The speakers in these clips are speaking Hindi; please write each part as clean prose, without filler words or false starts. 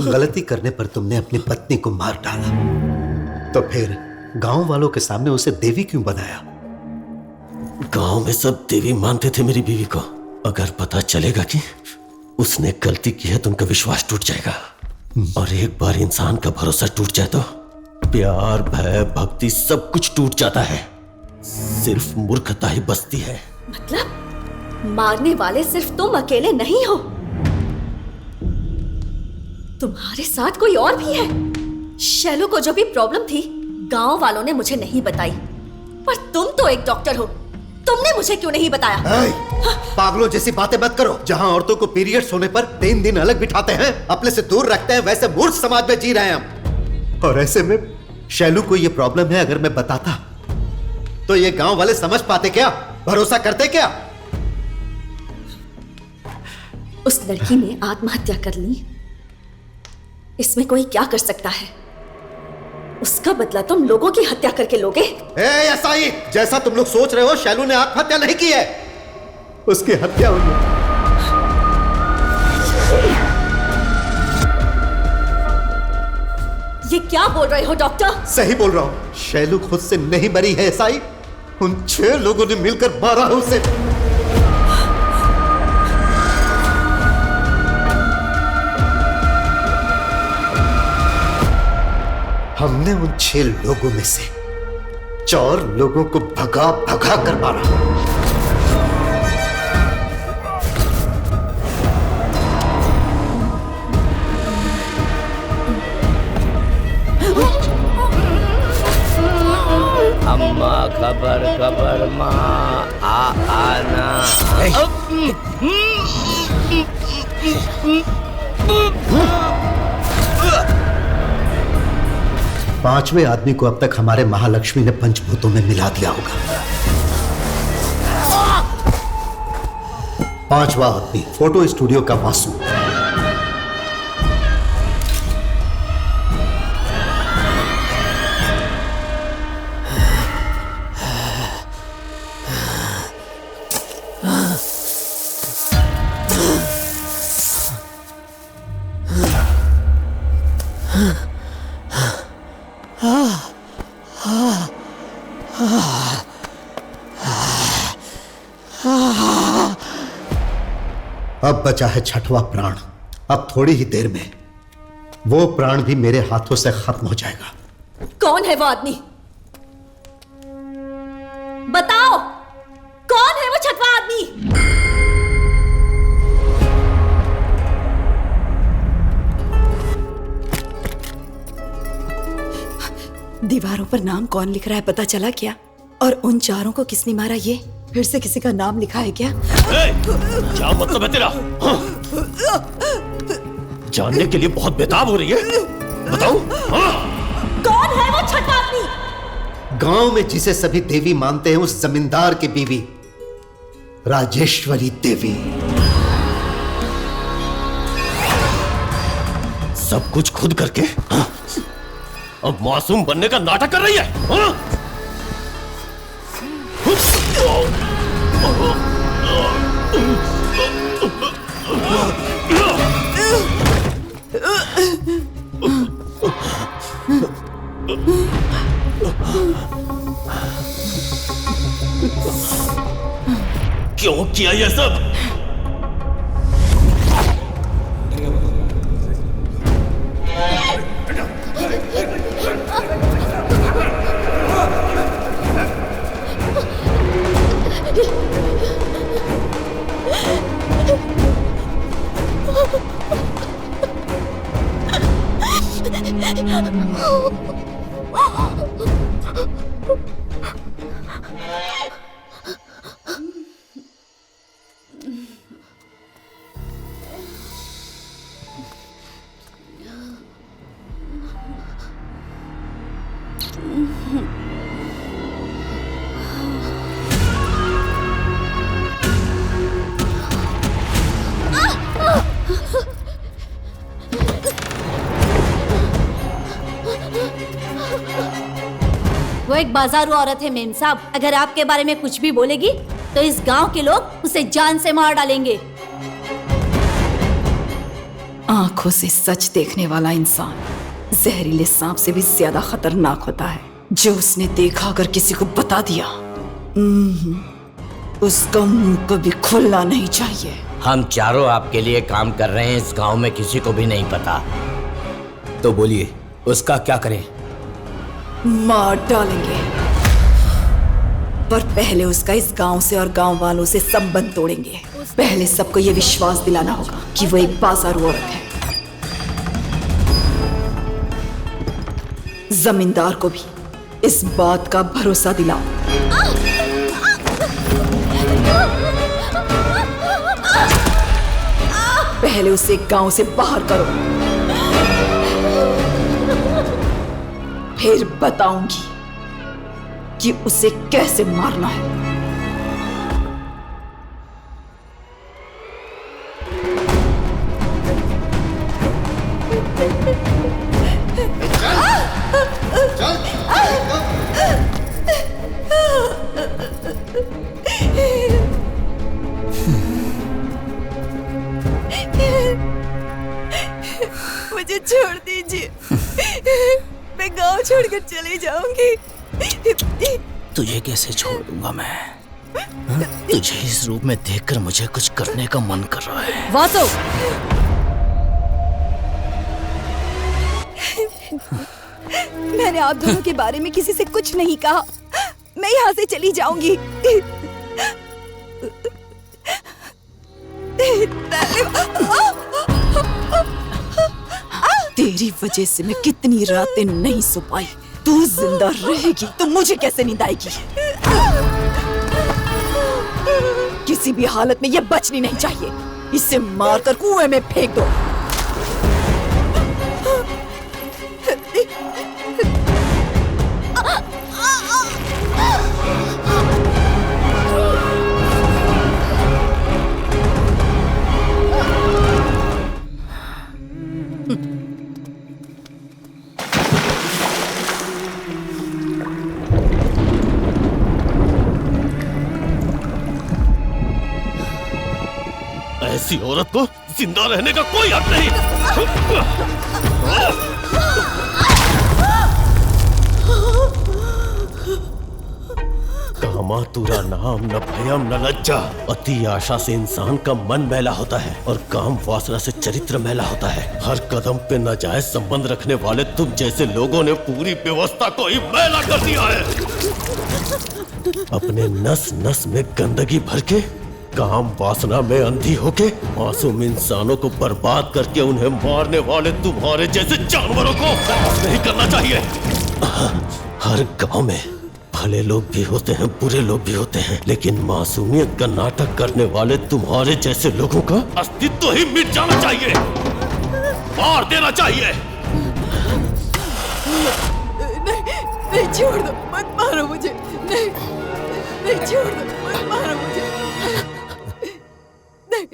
गलती करने पर तुमने अपनी पत्नी को मार डाला, तो फिर गांव वालों के सामने उसे देवी क्यों बनाया? गांव में सब देवी मानते थे मेरी बीवी को। अगर पता चलेगा कि उसने गलती की है तो उनका विश्वास टूट जाएगा, और एक बार इंसान का भरोसा टूट जाए तो प्यार, भय, भक्ति सब कुछ टूट जाता है। सिर्फ मूर्खता ही बचती है। मतलब मारने वाले सिर्फ तुम अकेले नहीं हो, तुम्हारे साथ कोई और भी है। शैलू को जो भी प्रॉब्लम थी गांव वालों ने मुझे नहीं बताई, पर तुम तो एक डॉक्टर हो, तुमने मुझे क्यों नहीं बताया? पागलों जैसी बातें मत करो। जहां औरतों को पीरियड्स होने पर 3 दिन अलग बिठाते हैं, अपने से दूर रखते हैं, वैसे मूर्ख समाज में जी रहे हैं हम। और ऐसे में शैलू को ये प्रॉब्लम है, अगर मैं बताता तो ये गांव वाले समझ पाते क्या? भरोसा करते क्या? उस लड़की ने आत्महत्या कर ली, इसमें कोई क्या कर सकता है? उसका बदला तुम लोगों की हत्या करके लोगे? ऐसा ही जैसा तुम लोग सोच रहे हो, शैलू ने आत्महत्या नहीं की है, उसकी हत्या हुई है। ये क्या बोल रहे हो डॉक्टर? सही बोल रहा हूं, शैलू खुद से नहीं मरी है साई, उन 6 लोगों ने मिलकर मारा है उसे। हमने उन 6 लोगों में से 4 लोगों को भगा भगा कर मारा। अम्मा खबर खबर माँ आना। 5वें आदमी को अब तक हमारे महालक्ष्मी ने पंचभूतों में मिला दिया होगा। 5वां आदमी फोटो स्टूडियो का वासु। अब बचा है 6वां प्राण। अब थोड़ी ही देर में वो प्राण भी मेरे हाथों से खत्म हो जाएगा। कौन है वो आदमी? बताओ, कौन है वो 6वां आदमी? दीवारों पर नाम कौन लिख रहा है पता चला क्या? और उन 4 को किसने मारा? ये फिर से किसी का नाम लिखा है क्या? क्या मतलब है तेरा? हाँ? जानने के लिए बहुत बेताब हो रही है, बताओ। हाँ? कौन है वो 6वां आदमी? गांव में जिसे सभी देवी मानते हैं, उस जमींदार की बीवी राजेश्वरी देवी। सब कुछ खुद करके हाँ? अब मासूम बनने का नाटक कर रही है। हाँ? क्यों किया ये सब? वो एक बाजारू औरत है मेम साहब, अगर आपके बारे में कुछ भी बोलेगी तो इस गांव के लोग उसे जान से मार डालेंगे। आंखों से सच देखने वाला इंसान जहरीले सांप से भी ज्यादा खतरनाक होता है। जो उसने देखा अगर किसी को बता दिया, उसका मुंह कभी खुलना नहीं चाहिए। हम चारों आपके लिए काम कर रहे हैं, इस गांव में किसी को भी नहीं पता। तो बोलिए, उसका क्या करें? मार डालेंगे, पर पहले उसका इस गांव से और गांव वालों से संबंध तोड़ेंगे। पहले सबको ये विश्वास दिलाना होगा कि वो एक बाजारू औरत है। जमींदार को भी इस बात का भरोसा दिलाओ। पहले उसे गांव से बाहर करो, फिर बताऊंगी कि उसे कैसे मारना है। मुझे छोड़ दीजिए, मैं गांव छोड़कर चली जाऊंगी। तुझे कैसे छोड़ दूंगा मैं? तुझे इस रूप में देखकर मुझे कुछ करने का मन कर रहा है। वासु, मैंने आप दोनों के बारे में किसी से कुछ नहीं कहा। मैं यहाँ से चली जाऊंगी। तेरी वजह से मैं कितनी रातें नहीं सो पाई। तू जिंदा रहेगी तो मुझे कैसे नींद आएगी? किसी भी हालत में ये बचनी नहीं चाहिए। इसे मारकर कुएं में फेंक दो। ऐसी औरत को जिंदा रहने का कोई हक नहीं। कामातुरा नाम न भयम न लज्जा। अति आशा से इंसान का मन मैला होता है और काम वासना से चरित्र मैला होता है। हर कदम पे नाजायज संबंध रखने वाले तुम जैसे लोगों ने पूरी व्यवस्था को ही मैला कर दिया है। अपने नस नस में गंदगी भर के, काम वासना में अंधी होके मासूम इंसानों को बर्बाद करके उन्हें मारने वाले तुम्हारे जैसे जानवरों को नहीं करना चाहिए। हर गांव में भले लोग भी होते हैं, बुरे लोग भी होते हैं, लेकिन मासूमियत का नाटक करने वाले तुम्हारे जैसे लोगों का अस्तित्व ही मिट जाना चाहिए, मार देना चाहिए। नहीं, छोड़ दो, मत मारो मुझे। नहीं, छोड़ दो, मत मारो मुझे। नहीं।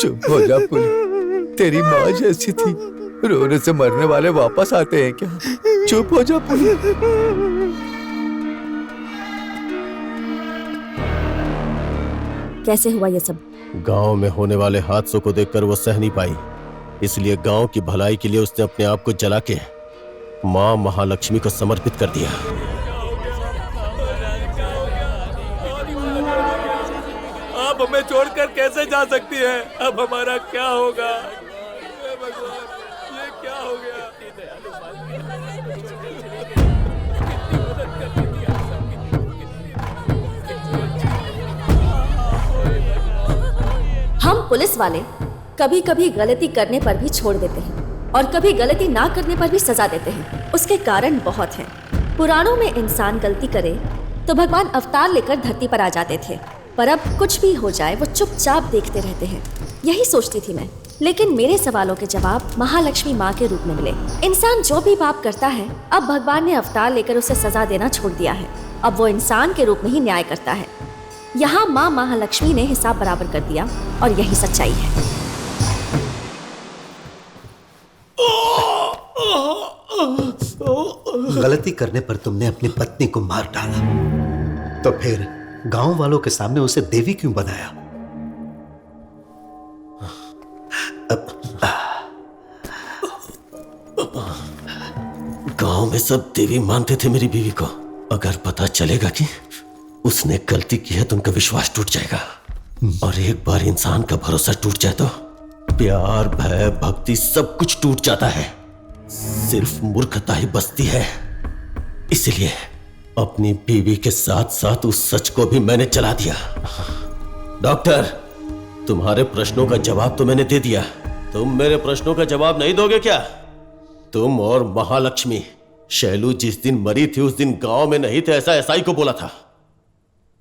चुप हो जा पुली, तेरी माँ जैसी थी। रोने से मरने वाले वापस आते हैं क्या? चुप हो जा पुली। कैसे हुआ ये सब? गांव में होने वाले हादसों को देखकर वो सह नहीं पाई, इसलिए गांव की भलाई के लिए उसने अपने आप को जला के मां महालक्ष्मी को समर्पित कर दिया। आप हमें छोड़कर कैसे जा सकती है? अब हमारा क्या होगा? हे भगवान, ये क्या हो गया? हम पुलिस वाले कभी कभी गलती करने पर भी छोड़ देते हैं और कभी गलती ना करने पर भी सजा देते हैं। उसके कारण बहुत हैं। पुराणों में इंसान गलती करे तो भगवान अवतार लेकर धरती पर आ जाते थे, पर अब कुछ भी हो जाए वो चुपचाप देखते रहते हैं। यही सोचती थी मैं, लेकिन मेरे सवालों के जवाब महालक्ष्मी माँ के रूप में मिले। इंसान जो भी पाप करता है, अब भगवान ने अवतार लेकर उसे सजा देना छोड़ दिया है। अब वो इंसान के रूप में ही न्याय करता है। यहाँ माँ महालक्ष्मी ने हिसाब बराबर कर दिया और यही सच्चाई है। गलती करने पर तुमने अपनी पत्नी को मार डाला, तो फिर गांव वालों के सामने उसे देवी क्यों बनाया? गांव में सब देवी मानते थे मेरी बीवी को। अगर पता चलेगा कि उसने गलती की है तो उनका विश्वास टूट जाएगा, और एक बार इंसान का भरोसा टूट जाए तो प्यार, भय, भक्ति सब कुछ टूट जाता है। सिर्फ मूर्खता ही बचती है। इसलिए अपनी बीवी के साथ साथ उस सच को भी मैंने जला दिया। डॉक्टर, तुम्हारे प्रश्नों का जवाब तो मैंने दे दिया। तुम मेरे प्रश्नों का जवाब नहीं दोगे क्या? तुम और महालक्ष्मी, शैलू जिस दिन मरी थी उस दिन गांव में नहीं थे, ऐसा एसआई को बोला था।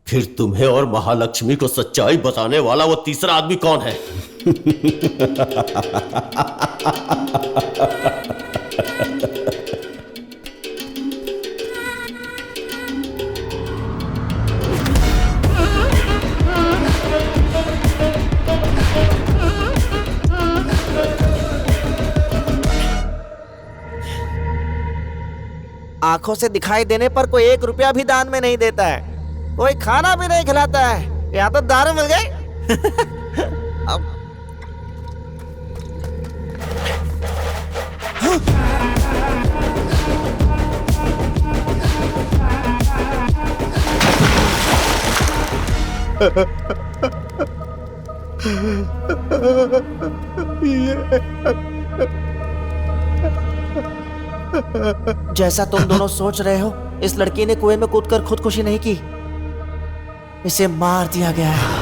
फिर तुम्हें और महालक्ष्मी को सच्चाई बताने वाला वो तीसरा आदमी कौन है? आंखों से दिखाई देने पर कोई 1 रुपया भी दान में नहीं देता है, कोई खाना भी नहीं खिलाता है। यहाँ तो दारू मिल गई। अब जैसा तुम दोनों सोच रहे हो, इस लड़की ने कुएं में कूदकर खुदकुशी नहीं की, इसे मार दिया गया है।